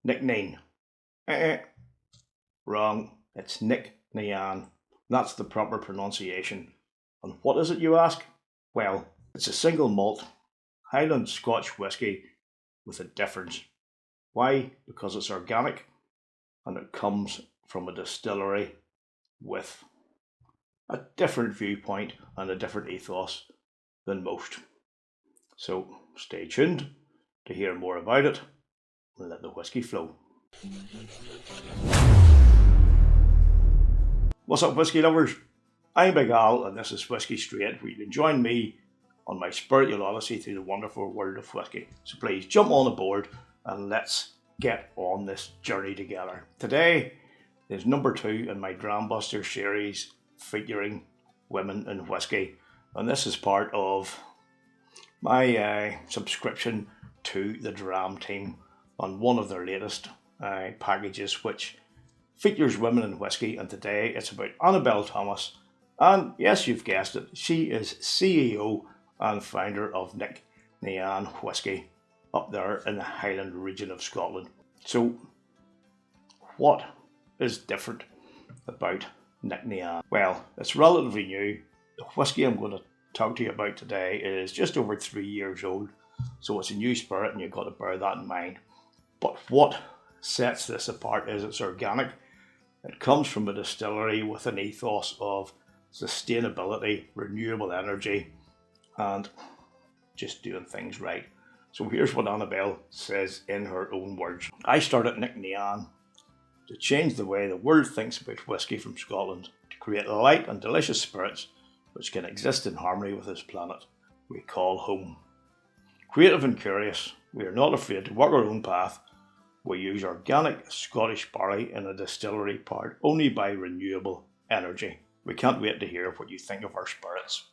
Nc'nean. Wrong. It's Nc'Nean. That's the proper pronunciation. And what is it, you ask? Well, it's a single malt Highland Scotch whisky with a difference. Why? Because it's organic and it comes from a distillery with a different viewpoint and a different ethos than most. So stay tuned to hear more about it and let the whisky flow. What's up, whisky lovers? I'm Big Al and this is Whisky Straight, where you can join me on my spiritual odyssey through the wonderful world of whisky. So please jump on aboard and let's get on this journey together. Today is number 2 in my Dram Buster series featuring women in whisky, and this is part of my subscription to the Dram team on one of their latest packages, which features women in whisky. And today it's about Annabel Thomas, and yes, you've guessed it, she is CEO and founder of Nc'Nean Whisky up there in the Highland region of Scotland. So what is different about Nc'Nean? Well, it's relatively new. The whisky I'm going to talk to you about today is just over 3 years old, so it's a new spirit and you've got to bear that in mind. But what sets this apart is it's organic. It comes from a distillery with an ethos of sustainability, renewable energy, and just doing things right. So here's what Annabel says in her own words. I started Nc'Nean to change the way the world thinks about whisky from Scotland, to create light and delicious spirits which can exist in harmony with this planet we call home. Creative and curious, we are not afraid to walk our own path. We use organic Scottish barley in a distillery powered only by renewable energy. We can't wait to hear what you think of our spirits.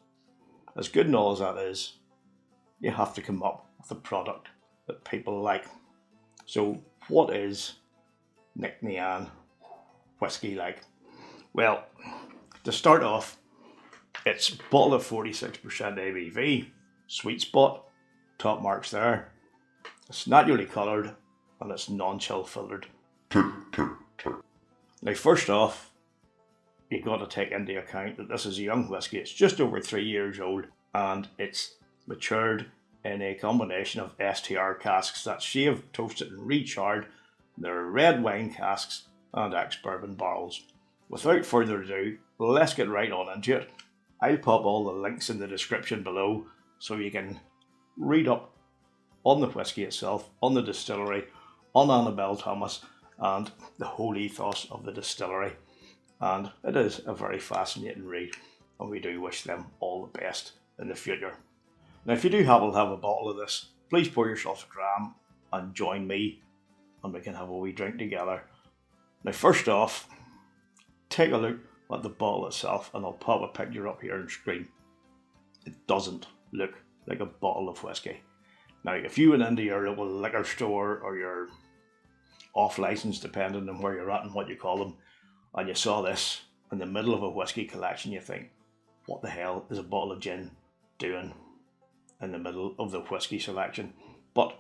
As good and all as that is, you have to come up with a product that people like. So what is Nc'Nean whisky like? Well, to start off, it's a bottle of 46% ABV, sweet spot, top marks there. It's naturally coloured and it's non-chill filtered. Now, first off, you've got to take into account that this is a young whisky. It's just over 3 years old and it's matured in a combination of STR casks that's shaved, toasted and recharred. There are red wine casks and ex-bourbon barrels. Without further ado, let's get right on into it. I'll pop all the links in the description below so you can read up on the whisky itself, on the distillery, on Annabel Thomas and the whole ethos of the distillery. And it is a very fascinating read, and we do wish them all the best in the future. Now, if you do happen to have a bottle of this, please pour yourself a dram and join me and we can have a wee drink together. Now, first off, take a look at the bottle itself and I'll pop a picture up here on screen. It doesn't look like a bottle of whisky. Now, if you went into your local liquor store or your off license, depending on where you're at and what you call them, and you saw this in the middle of a whisky collection, you think, what the hell is a bottle of gin doing in the middle of the whisky selection? But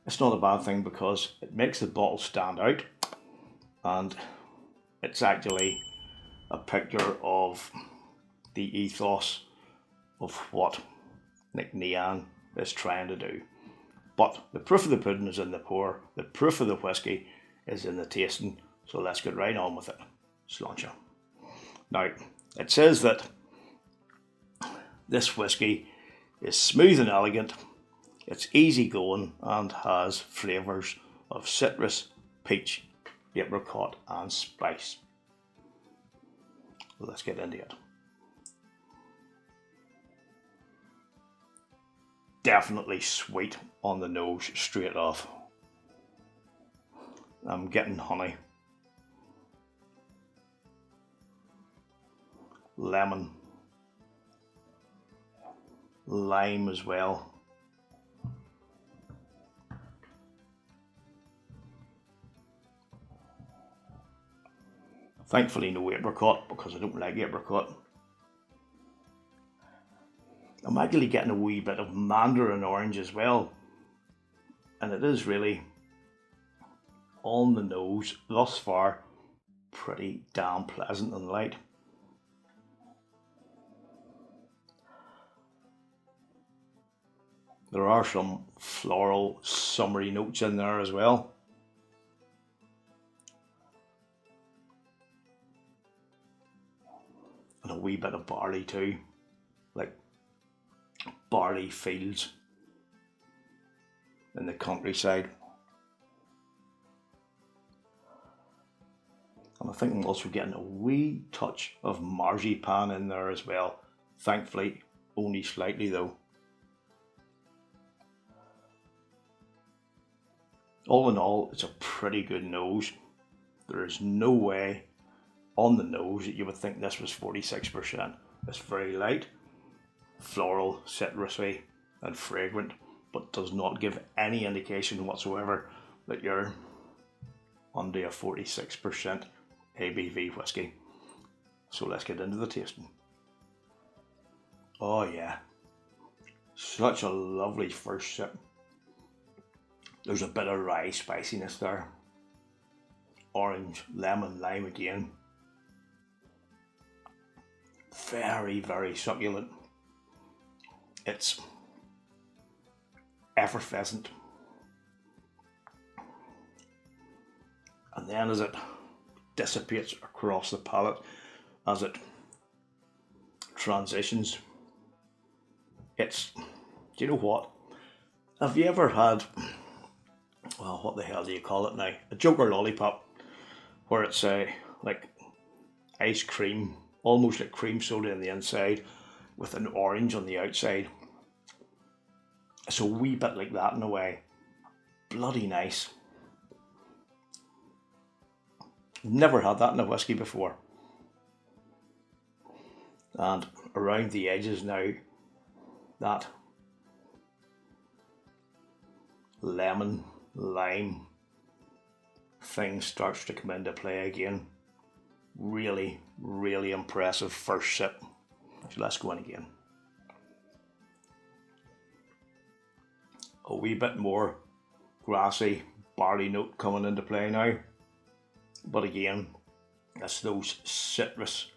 it's not a bad thing because it makes the bottle stand out, and it's actually a picture of the ethos of what Nc'Nean is trying to do. But the proof of the pudding is in the pour, the proof of the whisky is in the tasting, so let's get right on with it. Sláinte. Now, it says that this whisky is smooth and elegant, it's easy going and has flavours of citrus, peach, apricot and spice. Let's get into it. Definitely sweet on the nose straight off. I'm getting honey, lemon, lime as well. Thankfully no apricot, because I don't like apricot. I'm actually getting a wee bit of mandarin orange as well. And it is really, on the nose, thus far, pretty damn pleasant and light. There are some floral, summery notes in there as well. And a wee bit of barley too, like barley fields in the countryside. And I think I'm also getting a wee touch of marzipan in there as well. Thankfully, only slightly though. All in all, it's a pretty good nose. There is no way on the nose that you would think this was 46%. It's very light, floral, citrusy and fragrant, but does not give any indication whatsoever that you're under a 46% ABV whiskey. So let's get into the tasting. Oh yeah, such a lovely first sip. There's a bit of rye spiciness there. Orange, lemon, lime again. Very, very succulent. It's effervescent. And then as it dissipates across the palate, as it transitions, it's, do you know what? Have you ever had, well, what the hell do you call it now? A Joker lollipop, where it's like ice cream, almost like cream soda in the inside, with an orange on the outside. It's a wee bit like that in a way. Bloody nice. Never had that in a whiskey before. And around the edges now, that lemon, lime thing starts to come into play again. Really, really impressive first sip. So let's go in again. A wee bit more grassy barley note coming into play now. But again, it's those citrus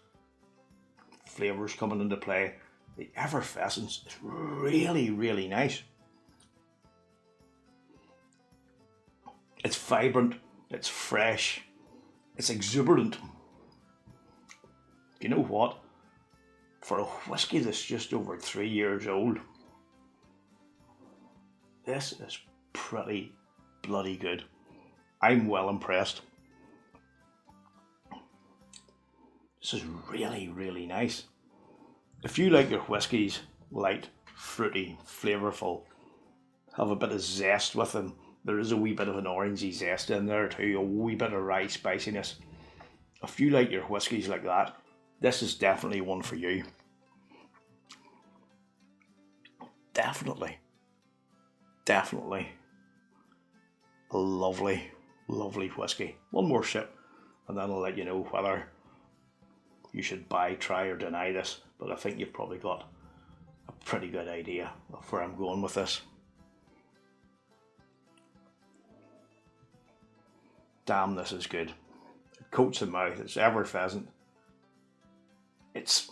flavours coming into play. The effervescence is really, really nice. It's vibrant, it's fresh, it's exuberant. You know what? For a whiskey that's just over 3 years old, this is pretty bloody good. I'm well impressed. This is really, really nice. If you like your whiskies light, fruity, flavourful, have a bit of zest with them, there is a wee bit of an orangey zest in there too, a wee bit of rye spiciness. If you like your whiskies like that, this is definitely one for you. Definitely a lovely, lovely whiskey. One more sip and then I'll let you know whether you should buy, try or deny this, but I think you've probably got a pretty good idea of where I'm going with this. Damn, this is good. It coats the mouth, it's effervescent. It's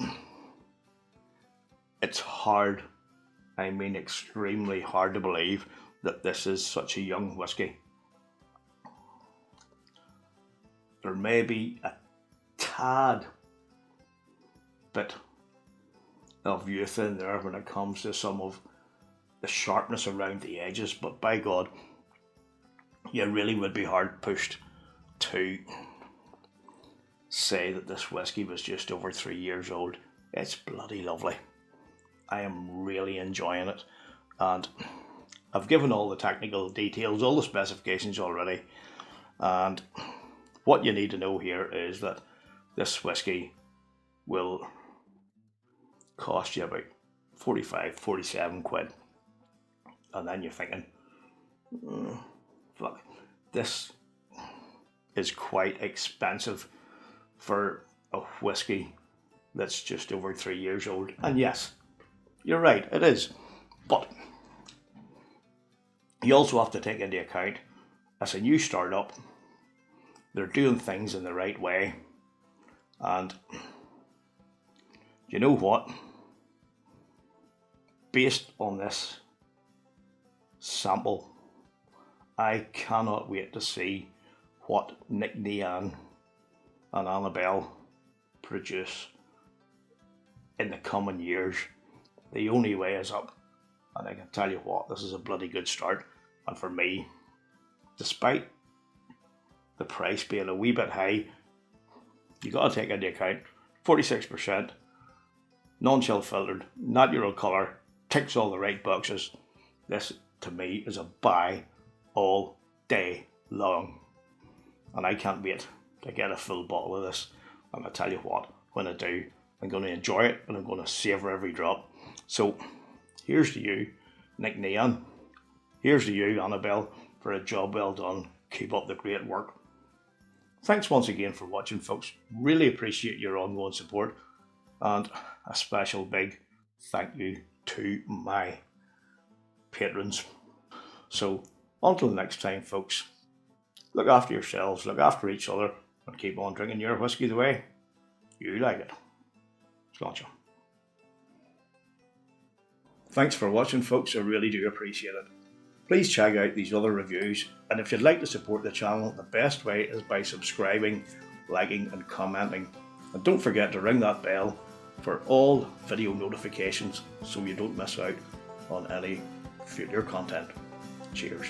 hard, I mean extremely hard to believe that this is such a young whiskey. There may be a tad bit of youth in there when it comes to some of the sharpness around the edges, but by God, you really would be hard pushed to say that this whiskey was just over 3 years old. It's bloody lovely. I am really enjoying it, and I've given all the technical details, all the specifications already, and what you need to know here is that this whiskey will cost you about 45, 47 quid, and then you're thinking, fuck, this is quite expensive for a whiskey that's just over 3 years old. And yes, you're right, it is. But You also have to take into account, as a new startup, they're doing things in the right way. And you know what? Based on this sample, I cannot wait to see what Nc'Nean and Annabel produce in the coming years. The only way is up, and I can tell you what, this is a bloody good start. And for me, despite the price being a wee bit high, you got to take into account 46%, non-chill filtered, natural colour, ticks all the right boxes. This to me is a buy all day long, and I can't wait to get a full bottle of this. And I tell you what, when I do, I'm going to enjoy it and I'm going to savour every drop. So here's to you, Nc'Nean. Here's to you, Annabel, for a job well done. Keep up the great work. Thanks once again for watching, folks. Really appreciate your ongoing support, and a special big thank you to my patrons. So until next time, folks, look after yourselves, look after each other, and keep on drinking your whiskey the way you like it. Sláinte. Thanks for watching, folks. I really do appreciate it. Please check out these other reviews, and if you'd like to support the channel, the best way is by subscribing, liking and commenting. And don't forget to ring that bell for all video notifications so you don't miss out on any future content. Cheers.